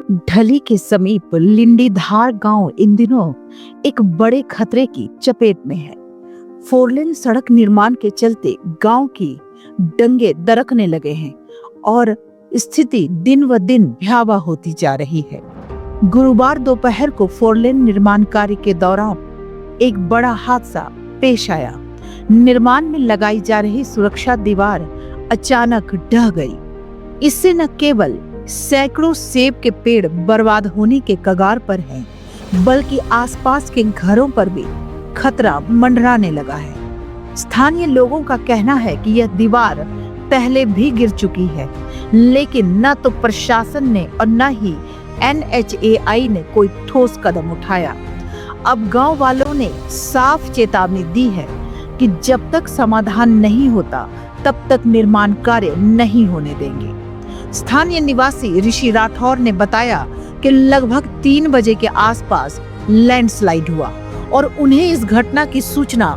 ढली के समीप लिंडीधार गांव इन दिनों एक बड़े खतरे की चपेट में है। फोरलेन सड़क निर्माण के चलते गांव की डंगे दरकने लगे हैं और स्थिति दिन व दिन भयावह होती जा रही है। गुरुवार दोपहर को फोरलेन निर्माण कार्य के दौरान एक बड़ा हादसा पेश आया। निर्माण में लगाई जा रही सुरक्षा दीवार अचानक ढह गई। इससे न केवल सैकड़ों सेब के पेड़ बर्बाद होने के कगार पर हैं, बल्कि आसपास के घरों पर भी खतरा मंडराने लगा है। स्थानीय लोगों का कहना है कि यह दीवार पहले भी गिर चुकी है, लेकिन न तो प्रशासन ने और न ही NHAI ने कोई ठोस कदम उठाया। अब गांव वालों ने साफ चेतावनी दी है कि जब तक समाधान नहीं होता तब तक निर्माण कार्य नहीं होने देंगे। स्थानीय निवासी ऋषि राठौर ने बताया कि लगभग 3 बजे के आसपास लैंडस्लाइड हुआ और उन्हें इस घटना की सूचना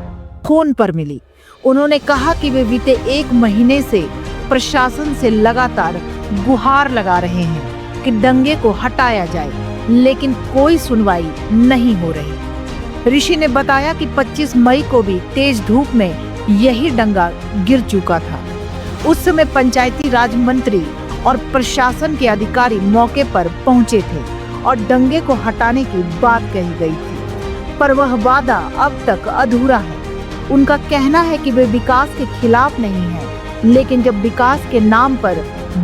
फोन पर मिली। उन्होंने कहा कि वे बीते 1 महीने से प्रशासन से लगातार गुहार लगा रहे हैं कि दंगे को हटाया जाए, लेकिन कोई सुनवाई नहीं हो रही। ऋषि ने बताया कि 25 मई को भी तेज धूप में यही दंगा गिर चुका था। उस समय पंचायती राज मंत्री और प्रशासन के अधिकारी मौके पर पहुंचे थे और दंगे को हटाने की बात कही गई थी, पर वह वादा अब तक अधूरा है। उनका कहना है कि वे विकास के खिलाफ नहीं हैं, लेकिन जब विकास के नाम पर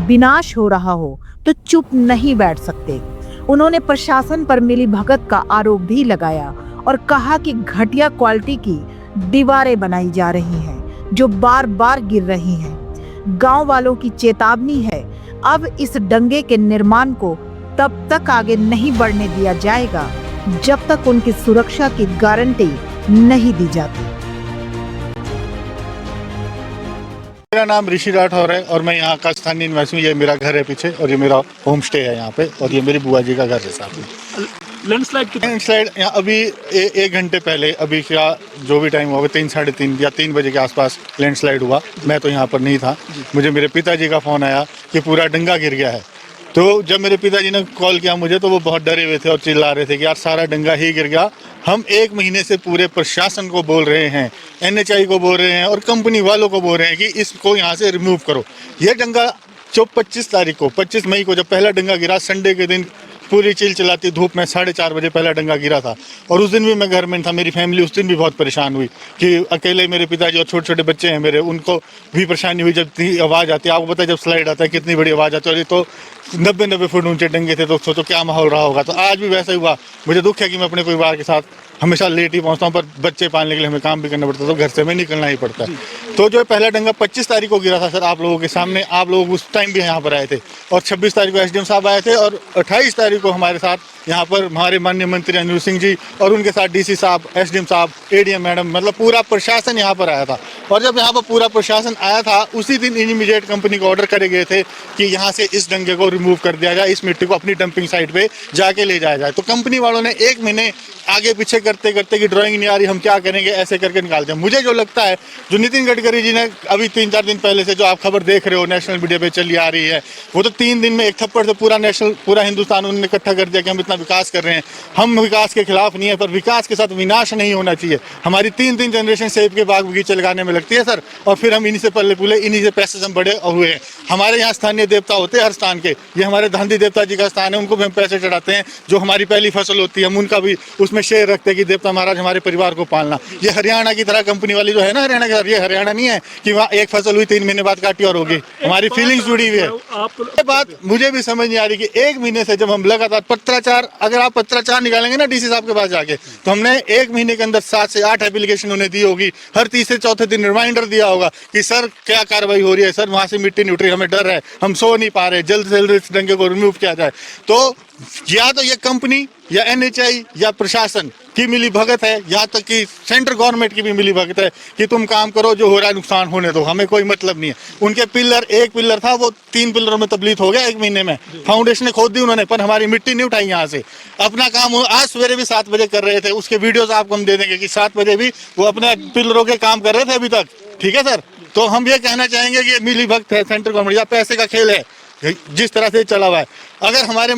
विनाश हो रहा हो तो चुप नहीं बैठ सकते। उन्होंने प्रशासन पर मिलीभगत का आरोप भी लगाया और कहा कि घटिया क्वालिटी की दीवारें बनाई जा रही हैं, जो बार बार गिर रही हैं। गांव वालों की चेतावनी है, अब इस दंगे के निर्माण को तब तक आगे नहीं बढ़ने दिया जाएगा जब तक उनकी सुरक्षा की गारंटी नहीं दी जाती। मेरा नाम ऋषि राठौर है और मैं यहाँ का स्थानीय निवासी हूँ। ये मेरा घर है पीछे और ये मेरा होम स्टे है यहाँ पे, और ये मेरी बुआ जी का घर है साथ में। लैंडस्लाइड यहाँ अभी 1 घंटे पहले, अभी क्या जो भी टाइम होगा 3, साढ़े 3 या 3 बजे के आसपास लैंडस्लाइड हुआ। मैं तो यहाँ पर नहीं था। मुझे मेरे पिताजी का फ़ोन आया कि पूरा डंगा गिर गया है। तो जब मेरे पिताजी ने कॉल किया मुझे, तो वो बहुत डरे हुए थे और चिल्ला रहे थे कि यार सारा डंगा ही गिर गया। हम 1 महीने से पूरे प्रशासन को बोल रहे हैं, NHAI को बोल रहे हैं और कंपनी वालों को बोल रहे हैं कि इसको यहाँ से रिमूव करो। ये डंगा जो 25 मई को जब पहला डंगा गिरा, संडे के दिन पूरी चिलचिलाती धूप में 4:30 बजे पहला डंगा गिरा था। और उस दिन भी मैं घर में था। मेरी फैमिली उस दिन भी बहुत परेशान हुई कि अकेले मेरे पिताजी और छोटे छोटे बच्चे हैं मेरे, उनको भी परेशानी हुई जब आवाज़ आती है। आपको पता है जब स्लाइड आता है कितनी बड़ी आवाज़ आती है, और ये तो 90 फुट ऊंचे डंगे थे, तो सोचो क्या माहौल रहा होगा। तो आज भी वैसा ही हुआ। मुझे दुख है कि मैं अपने परिवार के साथ हमेशा लेट ही पहुंचता हूं, पर बच्चे पालने के लिए हमें काम भी करना पड़ता है, तो घर से हमें निकलना ही पड़ता है। तो जो पहला डंगा 25 तारीख को गिरा था सर, आप लोगों के सामने, आप लोग उस टाइम भी यहाँ पर आए थे, और 26 तारीख को SDM साहब आए थे, और 28 तारीख को हमारे साथ यहाँ पर हमारे माननीय मंत्री अनिरुद्ध सिंह जी और उनके साथ DC साहब, SDM साहब, ADM मैडम, मतलब पूरा प्रशासन यहाँ पर आया था। और जब यहाँ पर पूरा प्रशासन आया था, उसी दिन इमीडिएट कंपनी को ऑर्डर करे गए थे कि यहाँ से इस डंगे को रिमूव कर दिया जाए, इस मिट्टी को अपनी डंपिंग साइट पे जाके ले जाया जाए। तो कंपनी वालों ने 1 महीने आगे पीछे करते करते कि ड्राइंग नहीं आ रही, हम क्या करेंगे, ऐसे करके निकाल दिया। मुझे जो लगता है, जो नितिन गडकरी जी ने अभी 3-4 दिन पहले से जो आप खबर देख रहे हो नेशनल मीडिया पे चली आ रही है, वो तो 3 दिन में एक थप्पड़ से पूरा हिंदुस्तान उन्होंने इकट्ठा कर दिया कि हम इतना विकास कर रहे हैं। हम विकास के खिलाफ नहीं है, पर विकास के साथ विनाश नहीं होना चाहिए। हमारी 3 जनरेशन सेब के बाग बगीचे लगाने में लगती है सर, और फिर हम इन्हीं से पल्ले पुले, इन्हीं से पैसे से हम बड़े हुए हैं। हमारे यहाँ स्थानीय देवता होते हैं हर स्थान के, ये हमारे गांधी देवता जी का स्थान है, उनको भी हम पैसे चढ़ाते हैं। जो हमारी पहली फसल होती है हम उनका भी उसमें शेयर रखते हैं कि देवता महाराज हमारे परिवार को पालना। ये हरियाणा की तरह कंपनी वाली जो है ना, हरियाणा के, ये हरियाणा नहीं है कि वहाँ एक फसल हुई 3 महीने बाद काटी और होगी। हमारी फीलिंग्स जुड़ी हुई है। ये बात मुझे भी समझ नहीं आ रही कि 1 महीने से जब हम लगातार पत्राचार, अगर आप पत्राचार निकालेंगे ना DC साहब के पास जाके, तो हमने 1 महीने के अंदर 7 से 8 एप्लीकेशन उन्हें दी होगी। हर तीसरे चौथे दिन रिमाइंडर दिया होगा कि सर क्या कार्रवाई हो रही है, सर वहाँ से मिट्टी नहीं उठ रही, हमें डर है, हम सो नहीं पा रहे, जल्द से जल्द इस डंगे को रिमूव किया जाए। तो या तो ये कंपनी या NHAI या प्रशासन की मिली भगत है, यहाँ तक कि सेंट्रल गवर्नमेंट की भी मिली भगत है कि तुम काम करो, जो हो रहा है नुकसान होने दो, हमें कोई मतलब नहीं है। उनके पिलर, 1 पिलर था वो 3 पिलरों में तब्दील हो गया 1 महीने में। फाउंडेशन खोद दी उन्होंने, पर हमारी मिट्टी नहीं उठाई यहाँ से। अपना काम आज सवेरे भी 7 बजे कर रहे थे, उसके वीडियोस आपको हम दे देंगे कि 7 बजे भी वो अपने पिलरों के काम कर रहे थे अभी तक। ठीक है सर, तो हम ये कहना चाहेंगे कि मिली भगत है सेंट्रल गवर्नमेंट या पैसे का खेल है। जिस तरह से चला हुआ है। अगर हमारे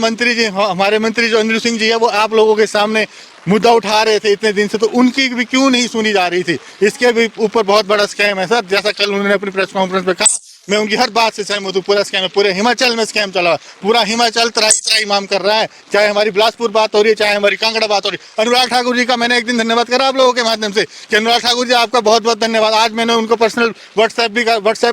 मंत्री जो अनिल सिंह जी है वो आप लोगों के सामने मुद्दा उठा रहे थे इतने दिन से, तो उनकी भी क्यों नहीं सुनी जा रही थी? इसके भी ऊपर बहुत बड़ा स्कैम है सर। जैसा कल उन्होंने अपनी प्रेस कॉन्फ्रेंस में कहा, मैं उनकी हर बात से सहमत हूँ। पूरा स्कैम है, पूरे हिमाचल में स्कैम चला हुआ है। पूरा हिमाचल त्राही माम कर रहा है, चाहे हमारी बिलासपुर बात हो रही है, चाहे हमारी कांगड़ा बात हो रही है। अनुराग ठाकुर जी का मैंने एक दिन धन्यवाद करा आप लोगों के माध्यम से कि अनुराग ठाकुर जी आपका बहुत बहुत धन्यवाद। आज मैंने उनको पर्सनल व्हाट्सएप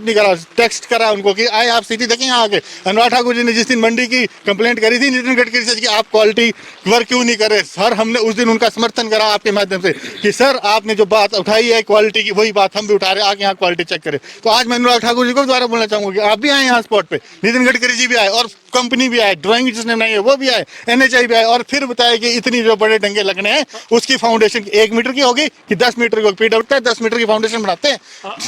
नहीं करा, टेक्स्ट करा उनको कि आए आप सिटी देखें यहाँ आके। अनुराग ठाकुर जी ने जिस दिन मंडी की कंप्लेंट करी थी नितिन गडकरी से कि आप क्वालिटी वर्क क्यों नहीं कर रहे, सर हमने उस दिन उनका समर्थन करा आपके माध्यम से कि सर आपने जो बात उठाई है क्वालिटी की, वही बात हम भी उठा रहे हैं, आके यहाँ क्वालिटी चेक करें। तो आज मैं अनुराग ठाकुर जी को दोबारा बोलना चाहूंगा कि आप भी आए यहाँ स्पॉट पे, नितिन गडकरी जी भी आए और कंपनी भी आए, ड्राइंग जिसने बनाई है वो भी आए, NHI भी आए और फिर बताया कि इतनी जो बड़े डंगे लगने हैं उसकी फाउंडेशन 1 मीटर की होगी कि 10 मीटर की होगी। पीडब्ल्यूडी 10 मीटर की फाउंडेशन बनाते हैं।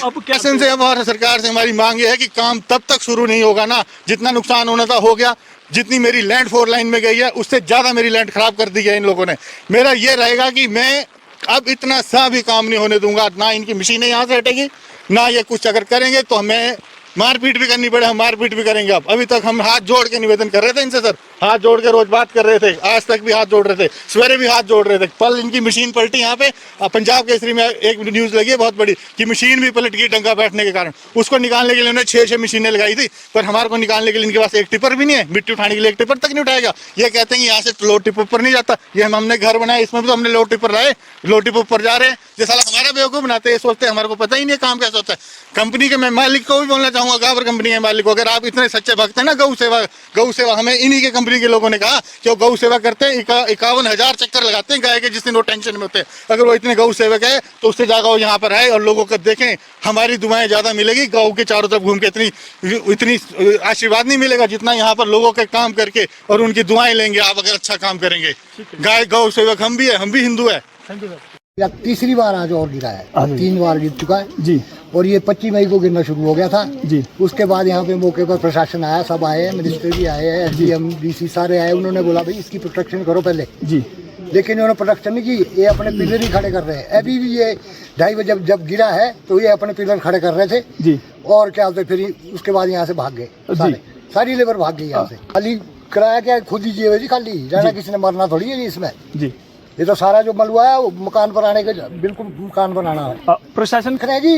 अब क्या से अब और सरकार से हमारी मांग ये है कि काम तब तक शुरू नहीं होगा ना जितना नुकसान होना था हो गया। जितनी मेरी लैंड 4 लाइन में गई है उससे ज्यादा मेरी लैंड खराब कर दी है इन लोगों ने। मेरा ये रहेगा कि मैं अब इतना सा भी काम नहीं होने दूंगा, ना इनकी मशीनें यहाँ से हटेगी, ना ये कुछ अगर करेंगे तो हमें मारपीट भी करनी पड़े, हम मारपीट भी करेंगे। अब अभी तक हम हाथ जोड़ के निवेदन कर रहे थे इनसे सर, हाथ जोड़ के रोज बात कर रहे थे, आज तक भी हाथ जोड़ रहे थे, सवेरे भी हाथ जोड़ रहे थे। कल इनकी मशीन पलटी यहाँ पे, पंजाब केसरी में एक न्यूज लगी है बहुत बड़ी कि मशीन भी पलट गई डंगा बैठने के कारण। उसको निकालने के लिए उन्होंने 6 मशीनें लगाई थी, पर हमारे को निकालने के लिए इनके पास एक टिपर भी नहीं है, मिट्टी उठाने के लिए एक टिपर तक नहीं उठाएगा। ये कहते हैं कि यहाँ से लोड टिपर ऊपर नहीं जाता। ये हमने घर बनाया, इसमें भी तो हमने लोड टिपर लाए, लोड टिपर ऊपर जा रहे हैं। ये साला हमारा बेवकूफ बनाते हैं, सोचते हैं हमारे को पता ही नहीं काम कैसे होता है। कंपनी के मैं मालिक को भी बोलना चाहूंगा, गावर कंपनी के मालिक को, अगर आप इतने सच्चे भक्त हैं ना गौ सेवा, हमें इन्हीं के कंपनी के लोगों ने कहा कि वो गौ सेवा करते हैं, 51,000 चक्कर लगाते हैं गाय के जिस दिन वो टेंशन में होते हैं। अगर वो इतने गौ सेवक है तो उससे जाकर वो यहाँ पर आए और लोगों को देखें। हमारी दुआएं ज्यादा मिलेगी, गौ के चारों तरफ घूम के इतनी आशीर्वाद नहीं मिलेगा जितना यहाँ पर लोगों के काम करके और उनकी दुआएं लेंगे आप अगर अच्छा काम करेंगे। गाय गौ सेवक हम भी है, हम भी हिंदू है। या तीसरी बार आज और गिरा है, 3 बार गिर चुका है जी। और ये 25 मई को गिरना शुरू हो गया था जी। उसके बाद यहाँ पे मौके पर प्रशासन आया, सब आए, मिनिस्टर भी आए हैं, SDM DC सारे आए। उन्होंने बोला भाई इसकी प्रोटेक्शन करो पहले जी, लेकिन इन्होंने प्रोटेक्शन नहीं की। ये अपने पिलर ही खड़े कर रहे हैं। अभी भी ये 2:30 बजे जब गिरा है तो ये अपने पिलर खड़े कर रहे थे जी। और क्या होता फिर उसके बाद यहाँ से भाग गए, सारी लेबर भाग गई यहाँ से। खाली कराया क्या खुद ही जिए जी, खाली रहना किसी ने मरना थोड़ी है इसमें जी। ये तो सारा जो मलुआ है वो मकान बनाने के बिल्कुल मकान बनाना है। प्रशासन कह जी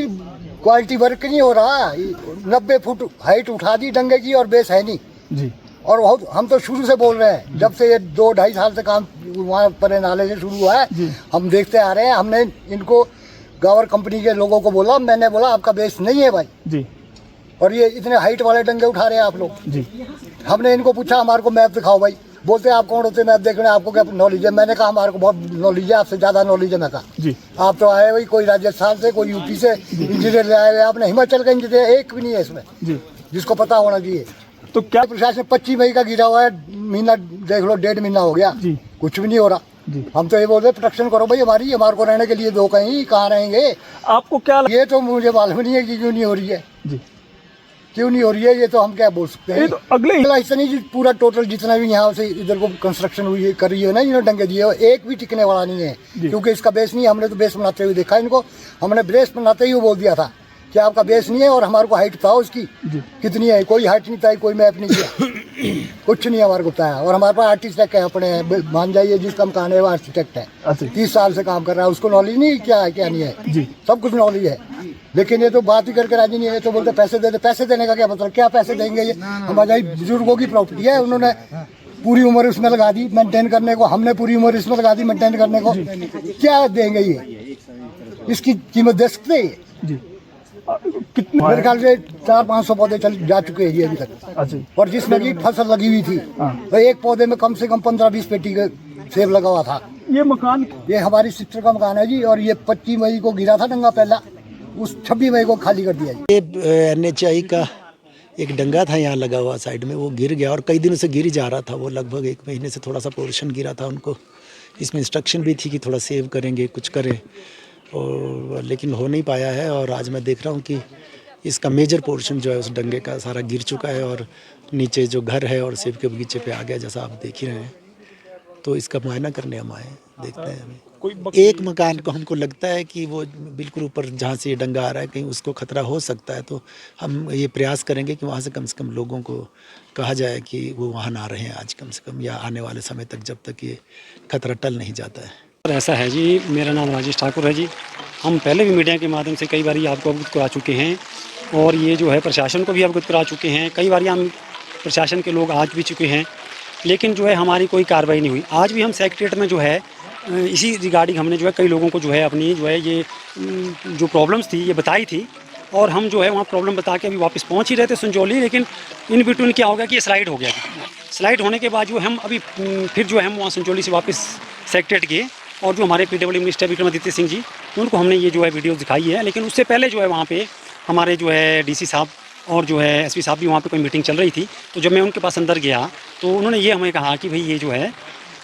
क्वालिटी वर्क नहीं हो रहा, 90 फुट हाइट उठा दी डंगे की और बेस है नहीं जी। और हम तो शुरू से बोल रहे हैं, जब से ये 2-2.5 साल से काम वहाँ पर नाले से शुरू हुआ है हम देखते आ रहे हैं। हमने इनको गावर कंपनी के लोगों को बोला, मैंने बोला आपका बेस नहीं है भाई जी, और ये इतने हाइट वाले डंगे उठा रहे हैं आप लोग जी। हमने इनको पूछा हमारे को मैप दिखाओ भाई, बोलते हैं आप कौन होते हैं मैप देखने, आपको क्या नॉलेज है? मैंने कहा हमारे को बहुत नॉलेज है, आपसे ज्यादा नॉलेज है। मैं कहा जी आप तो आए भाई कोई राजस्थान से, कोई UP से इंजीनियर ले आए हुए, आपने हिमाचल का इंजीनियर एक भी नहीं है इसमें जी, जिसको पता होना चाहिए। तो क्या प्रशासन 25 मई का गिरा हुआ है, महीना देख लो, 1.5 महीना हो गया जी, कुछ भी नहीं हो रहा जी। हम तो ये बोल रहे प्रोटेक्शन करो भाई हमारी, हमारे को रहने के लिए दो, कहीं कहाँ रहेंगे। आपको क्या ये तो मुझे मालूम नहीं है कि क्यों नहीं हो रही है जी, क्यों नहीं हो रही है, ये तो हम क्या बोल सकते हैं। तो अगले ऐसा नहीं जी, पूरा टोटल जितना भी यहाँ से इधर को कंस्ट्रक्शन हुई कर रही है ना, इन्होंने डंगे दिए एक भी टिकने वाला नहीं है, क्योंकि इसका बेस नहीं है। हमने तो बेस बनाते हुए देखा इनको, हमने बेस बनाते ही वो बोल दिया था कि आपका बेस नहीं है और हमारे को हाइट बताओ उसकी कितनी है। कोई हाइट नहीं बताई, कोई मैप नहीं दिया, कुछ नहीं हमारे को बताया। और हमारे पास आर्टिस्ट है अपने, मान जाइए जिसका मकान है वो आर्किटेक्ट है, 30 साल से काम कर रहा है, उसको नॉलेज नहीं क्या है क्या नहीं है, सब कुछ नॉलेज है। लेकिन ये तो बात ही करके राजी नहीं है, तो बोलते पैसे दे दे। पैसे देने का क्या मतलब, क्या पैसे देंगे? ये हमारे बुजुर्गों की प्रॉपर्टी है, उन्होंने पूरी उम्र उसमें लगा दी मेंटेन करने को, हमने पूरी उम्र इसमें लगा दी मेंटेन करने को, क्या देंगे ये? इसकी कीमत दे सकते हैं? मेरे ख्याल से 400-500 पौधे जा चुके हैं ये अभी तक, और जिसमें की फसल लगी हुई थी तो एक पौधे में कम से कम 15-20 पेटी का सेब लगा हुआ था। ये मकान, ये हमारी सिस्टर का मकान है जी, और ये 25 मई को गिरा था डंगा, पहला उस 26 मई को खाली कर दिया जी। ये NHI का एक डंगा था यहाँ लगा हुआ साइड में, वो गिर गया और कई दिनों से गिर जा रहा था वो, लगभग 1 महीने से थोड़ा सा पोर्शन गिरा था। उनको इसमें इंस्ट्रक्शन भी थी कि थोड़ा सेव करेंगे, कुछ करें, और लेकिन हो नहीं पाया है। और आज मैं देख रहा हूँ कि इसका मेजर पोर्शन जो है उस डंगे का सारा गिर चुका है, और नीचे जो घर है और सेब के बगीचे पे आ गया, जैसा आप देख ही रहे हैं। तो इसका मुआयना करने हम आए, देखते हैं। एक मकान को हमको लगता है कि वो बिल्कुल ऊपर जहाँ से ये डंगा आ रहा है कहीं उसको खतरा हो सकता है, तो हम ये प्रयास करेंगे कि वहाँ से कम लोगों को कहा जाए कि वो वहाँ ना रहें आज कम से कम, या आने वाले समय तक जब तक ये खतरा टल नहीं जाता है। ऐसा है जी, मेरा नाम राजेश ठाकुर है जी। हम पहले भी मीडिया के माध्यम से कई बार आपको अवगत करा चुके हैं और ये जो है प्रशासन को भी अवगत करा चुके हैं। कई बार हम प्रशासन के लोग आज भी चुके हैं, लेकिन जो है हमारी कोई कार्रवाई नहीं हुई। आज भी हम सेक्रेटरीट में जो है इसी रिगार्डिंग हमने जो है कई लोगों को जो है अपनी जो है ये जो प्रॉब्लम्स थी ये बताई थी, और हम जो है वहाँ प्रॉब्लम बता के अभी वापस पहुँच ही रहे थे संजौली, लेकिन इन बिटवीन क्या हो गया कि ये स्लाइड हो गया। स्लाइड होने के बाद जो हम अभी फिर जो है हम वहाँ संजौली से वापस सेक्रेटरीट गए और जो हमारे पीडब्ल्यू मिनिस्टर विक्रमादित्य सिंह जी, उनको हमने ये जो है वीडियो दिखाई है। लेकिन उससे पहले जो है वहाँ पे हमारे जो है डीसी साहब और जो है एसपी साहब भी वहाँ पे कोई मीटिंग चल रही थी, तो जब मैं उनके पास अंदर गया तो उन्होंने ये हमें कहा कि भाई ये जो है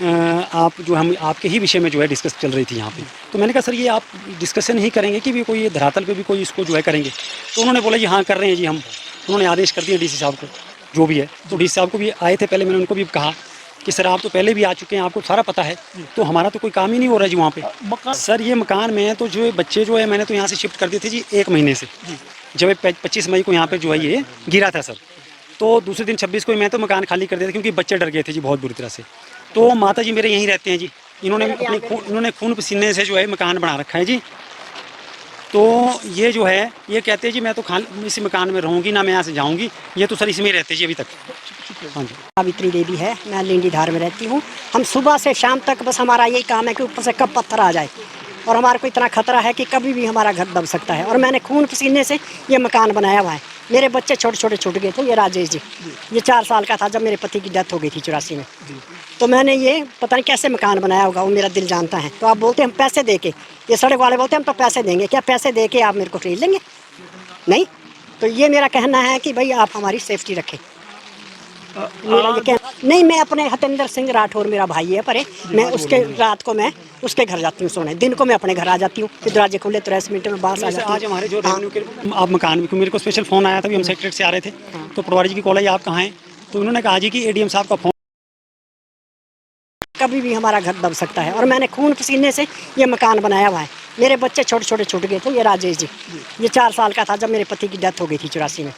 आप जो हम आपके ही विषय में जो है डिस्कस चल रही थी यहाँ पे। तो मैंने कहा सर ये आप डिस्कशन ही करेंगे कि भी कोई ये धरातल पे भी कोई इसको जो है करेंगे? तो उन्होंने बोला जी हाँ कर रहे हैं जी हम। उन्होंने आदेश कर दिया डीसी साहब को जो भी है। तो डीसी साहब को भी आए थे पहले, मैंने उनको भी कहा कि सर आप तो पहले भी आ चुके हैं, आपको सारा पता है, तो हमारा तो कोई काम ही नहीं हो रहा जी वहाँ पे। सर ये मकान में तो जो बच्चे जो है मैंने तो यहाँ से शिफ्ट कर दिए थे जी 1 महीने से। जब 25 मई को यहाँ पे जो है ये गिरा था सर, तो दूसरे दिन 26 को मैं तो मकान खाली कर दिया था क्योंकि बच्चे डर गए थे जी बहुत बुरी तरह से। तो माता जी मेरे यहीं रहते हैं जी, इन्होंने खून पसीने से जो है मकान बना रखा है जी। तो ये जो है ये कहते हैं जी मैं तो इसी मकान में रहूँगी ना, मैं यहाँ से जाऊँगी, ये तो सर इसमें ही रहते जी अभी तक। हाँ जी। सावित्री देवी है, मैं लिंडी धार में रहती हूँ। हम सुबह से शाम तक बस हमारा यही काम है कि ऊपर से कब पत्थर आ जाए, और हमारे को इतना खतरा है कि कभी भी हमारा घर दब सकता है। और मैंने खून पसीने से ये मकान बनाया हुआ है। मेरे बच्चे छोटे छोटे छूट गए थे। ये राजेश जी, ये 4 साल का था जब मेरे पति की डेथ हो गई थी 84 में। तो मैंने ये पता नहीं कैसे मकान बनाया होगा, वो मेरा दिल जानता है। तो आप बोलते हम पैसे दे के, ये सड़क वाले बोलते हम तो पैसे देंगे, क्या पैसे दे के आप मेरे को खरीद लेंगे? नहीं। तो ये मेरा कहना है कि भाई आप हमारी सेफ्टी रखें। नहीं, मैं अपने हतेंद्र सिंह राठौर मेरा भाई है परे, मैं उसके रात को मैं उसके घर जाती हूँ सोने, दिन को मैं अपने घर आ जाती हूँ। दरवाजे खुले 30 मिनट में बाहर आ जाती हूँ। आज हमारे जो रेवेन्यू के आप मकान में, मेरे को स्पेशल फ़ोन आया था, भी हम सेक्रेटरी से आ रहे थे, तो पटवारी जी की कॉल आई आप कहाँ हैं? तो उन्होंने कहा जी कि एडीएम साहब का फ़ोन। कभी भी हमारा घर दब सकता है। और मैंने खून पसीने से ये मकान बनाया हुआ है। मेरे बच्चे छोटे छोटे छूट गए थे। ये राजेश जी, ये 4 साल का था जब मेरे पति की डेथ हो गई थी 84 में।